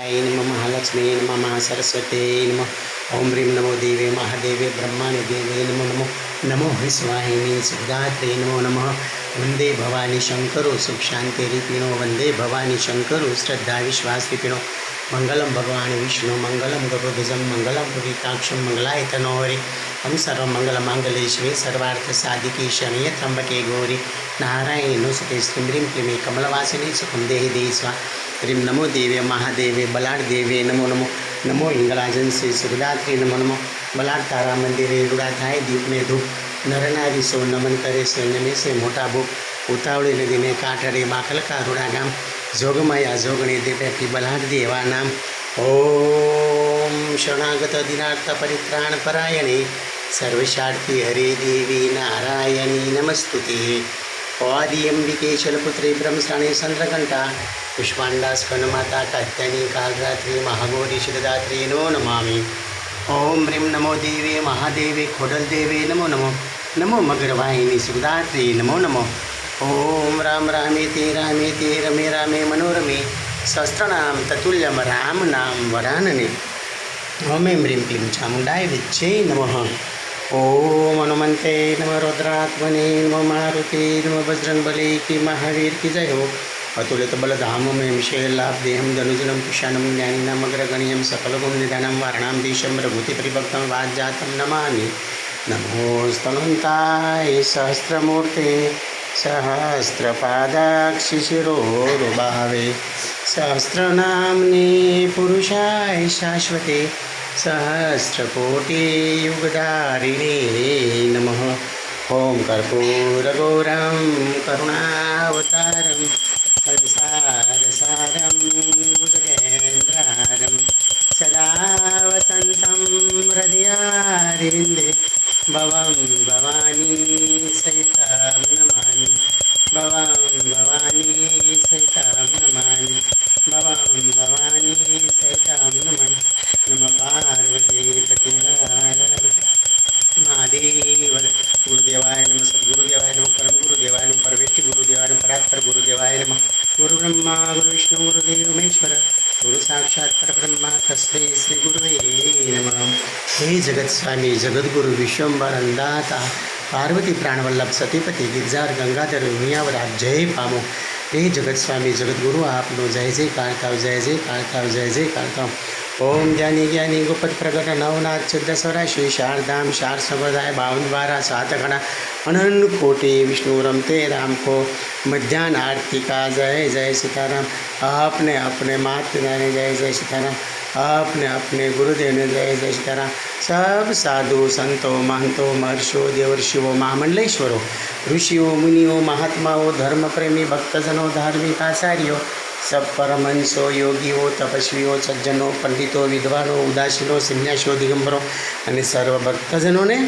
नमः महालक्ष्मी नमः महासरस्वती नमः ओम ह्रीं नमो देवे महादेवे ब्रह्माणि देवे नमो नमो नमो विश्वाहिनी सुखदात्रे नमो नमः वंदे भवानी शंकरो सुख शांति रिपिणो वंदे भवानी शंकरो श्रद्धा विश्वास रिपिणो मंगलम भगवान विष्णु मंगलम गरुध्वजं मंगलम पुरीताक्षं मंगलाय तनोहरि हम सर्वमंगलमांगल्ये शिवे सर्वार्थ साधिके शरण्ये त्र्यंबके गौरी नारायणी नमोस्तुते श्रीं ह्रीं क्लीं कमलवासिनी सुखं देहि देहि स्वाहा ह्रीं नमो देवे महादेवे बलाढ देवे नमो नमो नमो हिंगलाजन श्री सुखदात्री नमो नमो बलाढ तारा मंदिरे रूड़ा थाय दीप में धूप नरनारी सो नमन करे सैन्य में से मोटा भूप उतावળી નદીને કાંઠે બાખલકા રૂડા ગામ જોગમાયા જોગણી દેપી બલાઢ દેવા નામ ઓમ શરણાગત દિનાર્થ પરિત્રાણ પરાયણે સર્વશાર્થી હરે દેવી નારાયણી નમસ્તુતે આદિઅંબિકે શલપુત્રી બ્રહ્મશ્રાણી ચંદ્રઘંટા પુષ્પાંડા સ્કનમાતા કાત્યાયની કાલરાત્રી મહાગૌરી શિવદાત્રી નો નમામિ ઓમ ह्रीं नमो देवे महादेवे खोडल देवे नमो नमो नमो मगरवाहिनी सुखदात्री नमो नमो ओम राम रामेति रामेति रमे रामे मनोरमे सहस्त्रनाम ततुल्यम राम नाम वरानने ओम ह्रीं क्लीं चामुण्डाय विच्चे नमः ओम हनुमन्ते नमः रुद्रात्मने नमः मारुते नमः बजरंगबली की महावीर की जय हो अतुलित बलधामं शैलाभ देहं धनुजनं कुशानं ज्ञानिनाम् अग्रगण्यं सकलगुणनिधानं वारणां रघुपतिपरिभक्तं वाज्जातं नमामि नमोस्तनन्ताय सहस्रमूर्ते सहस्रपादाक्षि शिरोरुबाहवे सहस्रनाम्ने पुरुषाय शाश्वते सहस्रकोटियुगधारिणे नमः ओं कर्पूरगौरं करुणावतारं संसारसारं भुजगेन्द्रारं सदा वसन्तं हृदयारविन्दे भवं भवानी सहितं नमामि भवं भवानी सहितं नमामि भवं भवानी सहितं नमामि नमः पार्वती प्रतिहार महादेव गुरुदेवाय नमः सद्गुरुदेवाय नमः परम गुरुदेवाय नमः परमेष्टि गुरुदेवाय नमः परात्पर गुरुदेवाय नमः गुरु ब्रह्मा गुरु विष्णु गुरुदेव महेश्वर गुरु साक्षात् परब्रह्मा तस्मै श्री गुरुवे नमः हे जगत स्वामी जगद्गुरु विश्वंभरंदाता पार्वती प्राणवल्लभ सतीपति गिरजार गंगाधर मियावर आप जय पामो हे जगत स्वामी जगद्गुरु आपनो जय जय कारताव जय जय कारताव जय जय कारताव ओम ज्ञानी ज्ञानी गुपत प्रगट नवनाथ चौदह श्री शारदाम शार संप्रदाय 52 सात गणा अनंत कोटि विष्णु रमते राम को मध्याह्न आरती का जय जय सीताराम अपने अपने मात पिता ने जय जय सीताराम अपने अपने गुरुदेव ने जय जय सीताराम सब साधु संतों महंतों महर्षियों देवर्षियों महामंडलेश्वरों ऋषियों मुनियों महात्माओं धर्म प्रेमी भक्तजनों धार्मिक आचार्यों सब परमहंसो योगीओ तपस्वीओ सज्जनों पंडितों विद्वानों उदासीनों संन्यासीओ दिगंबरों અને સર્વ ભક્તજનોને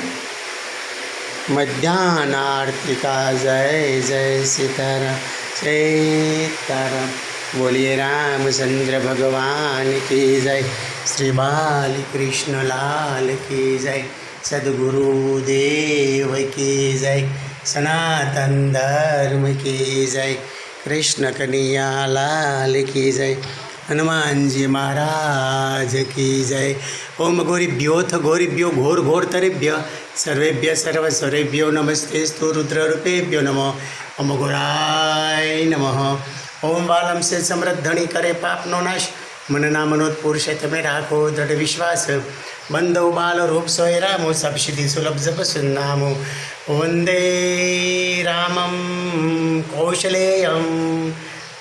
મધ્યાહ્ન આરતી का जय जय सीताराम सीताराम बोलिए रामचंद्र भगवान की जय श्री बाल कृष्ण लाल की जय सद्गुरुदेव की जय सनातन धर्म की जय कृष्ण कन्हैया लाल की जय हनुमान जी महाराज की जय ओम गौरीभ्योऽथ गौरीभ्यो घोर घोर तरेभ्य सर्वेभ्य सर्वस्वरेभ्यो नमस्तेस्तु रुद्ररूपेभ्यो नमो ओम घोराय नमः ओम बालम से समृद्धि करे पापनो नाश मनना मनोत पुरुष तमें राखो दृढ़ विश्वास बंधु बाल रूप सोय रामो सब सिद्धि सुलभ जप सुनामो वंदे रामं कौशलेयं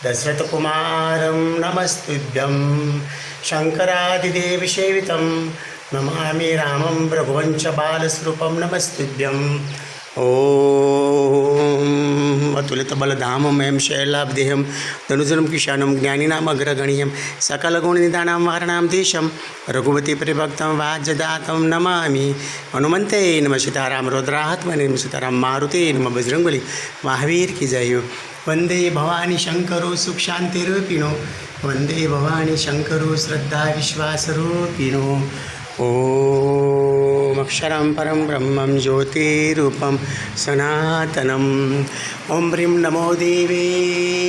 दशरथ कुमारं नमस्तुभ्यं शंकरादिदेव सेवितं नमामि रामं रघुवंश बालस्वरूपं नमस्तुभ्यं ओम अतुलित बलधामं शैलाब्देहं धनुजनं किशानं ज्ञानिनाम् अग्रगण्यं सकलगुणनिधानं वारणां देशं रघुपति परिभक्तं वाज्यदातं नमामि हनुमन्ते नमः सीताराम रुद्रात्मने नमः सीताराम मारुते नमः बजरंगबली महावीर की जय वंदे भवानी शंकरो सुख शांतिरूपिणो वंदे भवानी शंकरो श्रद्धा विश्वासरूपिणो ॐ अक्षरं परं ब्रह्मं ज्योतिरूपं सनातनम् ॐ ह्रीं नमो देवे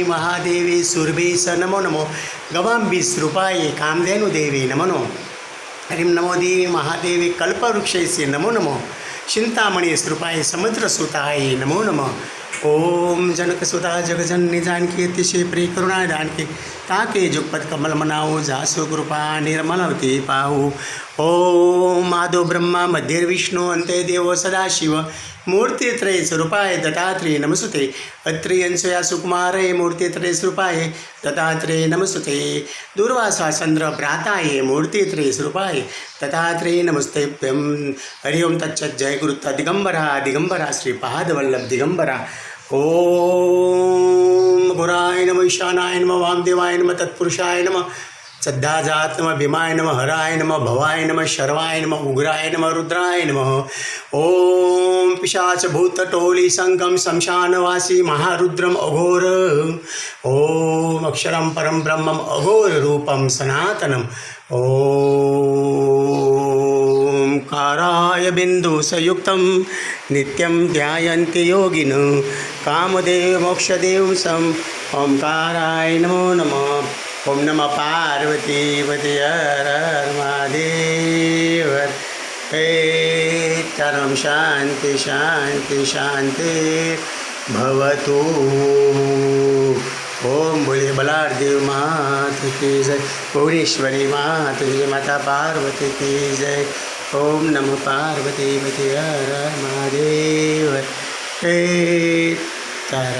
महादेवी सुरभि स नमो नमो गवाम्बिस्रूपाय कामधेनुदेवी नमो नमो ह्रीं नमो देवी महादेवी कल्पवृक्षस्य नमो नमो चिंतामणि स्वरूपाय समुद्रसुताय नमो नमः। ओम जनकसुता जगजननी जानकी अतिशय प्रिय करुणा जानकी ताके जुगपत कमल मनाओ जासु कृपा निर्मलवती पाहू। ओम आदो ब्रह्मा मध्य विष्णु अंते देव सदाशिव मूर्तित्रय स्वरूपाय दत्तात्रेय नमस्ते। अत्रियंशया सुकुमारे मूर्तित्रय स्वरूपाय दत्तात्रेय नमस्ते। दूर्वासा चंद्र भ्राताय मूर्तित्रय स्वरूपाय दत्तात्रेय नमस्तेभ्यं। हरि ओम तच्चत् जय गुरुत्व दिगंबरा दिगंबरा श्रीपादवल्लभ दिगंबरा। ओम गुराय नमः ईशानाय नमः वामदेवाय नमः तत्पुरुषाय नमः सद्धाजात नमः भीमाय नमः हराय नमः भवाय नमः शर्वाय नमः उग्राय नमः रुद्राय नमः। ओम पिशाच भूत टोली संगम शमशानवासी महारुद्रम अघोर। ओम अक्षरम परम ब्रह्मम अघोर रूपम सनातनम। ओम काराय बिंदु संयुक्तं नित्यं ध्यायन्ति योगिनो कामदेव मोक्षदेव सम। ओंकाराय नमो नमः। ओम नमः पार्वती पते हर हर महादेव। हे तरम शांति शांति शांति भवतु। ओम बोले बलार देव मात की जय। भुवनेश्वरी मात की माता पार्वती की जय। ओम नमः पार्वती पते हर हर महादेव। हे तारा